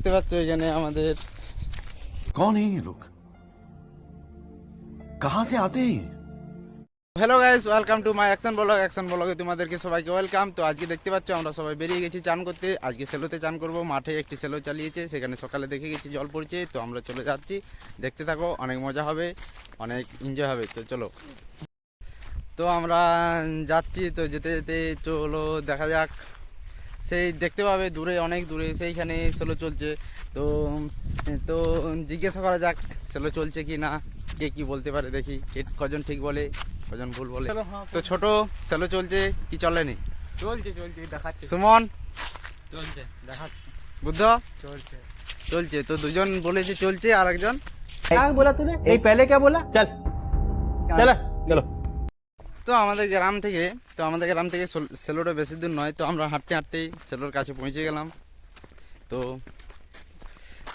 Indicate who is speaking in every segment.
Speaker 1: দেখতে পাচ্ছ এখানে আমাদের
Speaker 2: कौन है ये लोग कहां से आते हैं
Speaker 1: hello guys, welcome to my action ব্লগে তোমাদেরকে সবাইকে ওয়েলকাম। তো আজকে দেখতে পাচ্ছ আমরা সবাই বেরিয়ে গেছি চান করতে। আজকে সেলোতে চান করব, মাঠে একটি সেলো চালিয়েছে, সেখানে সকালে দেখে গেছি জল পড়ছে। তো আমরা চলে যাচ্ছি, দেখতে থাকো, অনেক মজা হবে, অনেক এনজয় হবে। তো চলো, তো আমরা যাচ্ছি। তো যেতে যেতে চলো দেখা যাক, সেই দেখতে পাবে দূরে, অনেক দূরে সেইখানে সেলো চলছে। তো তো জিজ্ঞাসা করা যাক সেলো চলছে কি না, কে কি বলতে পারে, দেখি কে কজন ঠিক বলে কজন ভুল বলে। তো ছোট সেলো চলছে কি চলেনি?
Speaker 3: চলছে দেখাচ্ছে।
Speaker 1: সুমন
Speaker 3: চলছে দেখাচ্ছে।
Speaker 1: বুদ্ধ
Speaker 3: চলছে
Speaker 1: চলছে। তো দুজন বলেছে চলছে, আর একজন
Speaker 3: क्या बोला तूने? नहीं पहले क्या बोला? चल चल चलो।
Speaker 1: তো আমাদের গ্রাম থেকে সেলোটা বেশি দূর নয়। তো আমরা হাঁটতে হাঁটতেই সেলোর কাছে পৌঁছে গেলাম। তো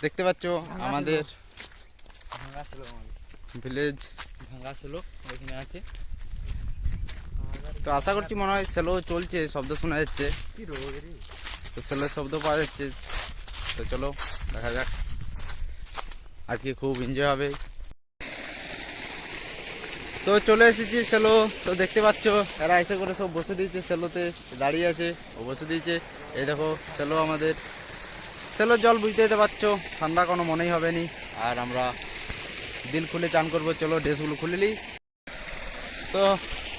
Speaker 1: দেখতে পাচ্ছ আমাদের
Speaker 3: ভাঙা ছিল
Speaker 1: ভিলেজ।
Speaker 3: ভাঙা ছিল ওইখানে আছে।
Speaker 1: তো আশা করছি মনে হয় সেলো চলছে, শব্দ শোনা যাচ্ছে।
Speaker 3: কি রোগ রে?
Speaker 1: তো সেলোর শব্দ পাওয়া যাচ্ছে। তো চলো দেখা যাক, আজকে খুব এনজয় হবে। তো চলে এসেছি সেলো। তো দেখতে পাচ্ছ এরা এসে করে সব বসে দিয়েছে, সেলোতে দাঁড়িয়ে আছে, ও বসে দিয়েছে। এই দেখো সেলো আমাদের, সেলোর জল বুঝতে দিতে পারছো, ঠান্ডা কোনো মনেই হবে নি। আর আমরা দিল খুলে চান করবো। চলো ড্রেসগুলো খুলে নিই। তো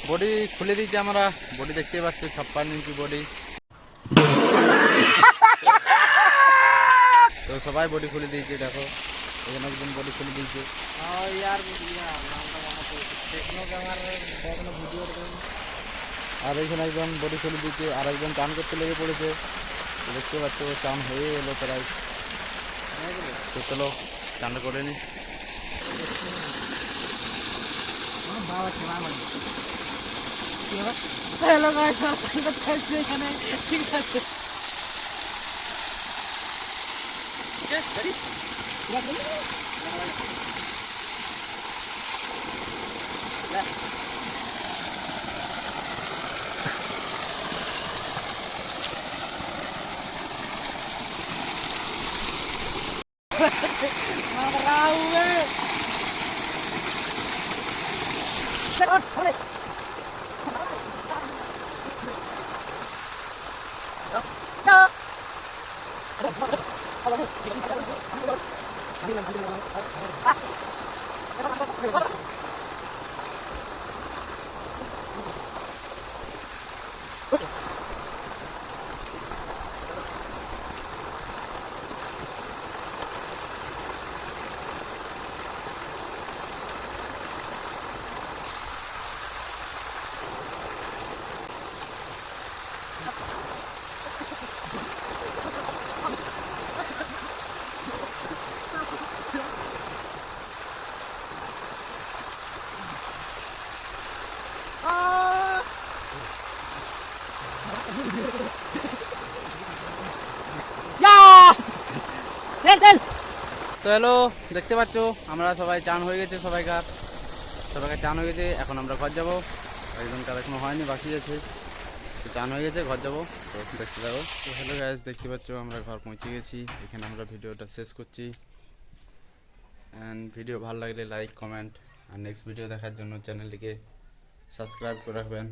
Speaker 1: বডি খুলে দিয়েছি আমরা, বডি দেখতেই পাচ্ছ 56 ইঞ্চি বডি। তো সবাই বডি খুলে দিয়েছে, দেখো এখানে একজন বডি খুলে দিয়েছে।
Speaker 3: यार टेक्नो कैमरा देखनो वीडियो
Speaker 1: আর এইখানে একজন বডি খুলে দিয়েছে, আর একজন চান করতে লেগে পড়েছে। তো দেখতে পাচ্ছ চান হয়ে এলো প্রায়। তো চলো চানটা করে নি।
Speaker 3: बाबा चला মানে হ্যালো গাইস, আমরা চলছে এখানে। ঠিক আছে
Speaker 1: তো হ্যালো, দেখতে পাচ্ছ আমরা সবাই চান হয়ে গেছে, সবাইকার চান হয়ে গেছে। এখন আমরা ঘর যাবো, একজনকার এখনো হয়নি, বাকি আছে। তো চান হয়ে গেছে, ঘর যাবো। তো দেখতে যাবো। তো হ্যালো গাইস, দেখতে পাচ্ছ আমরা ঘর পৌঁছে গেছি। এখানে আমরা ভিডিওটা শেষ করছি। অ্যান্ড ভিডিও ভালো লাগলে লাইক, কমেন্ট, আর নেক্সট ভিডিও দেখার জন্য চ্যানেলটিকে সাবস্ক্রাইব করে রাখবেন।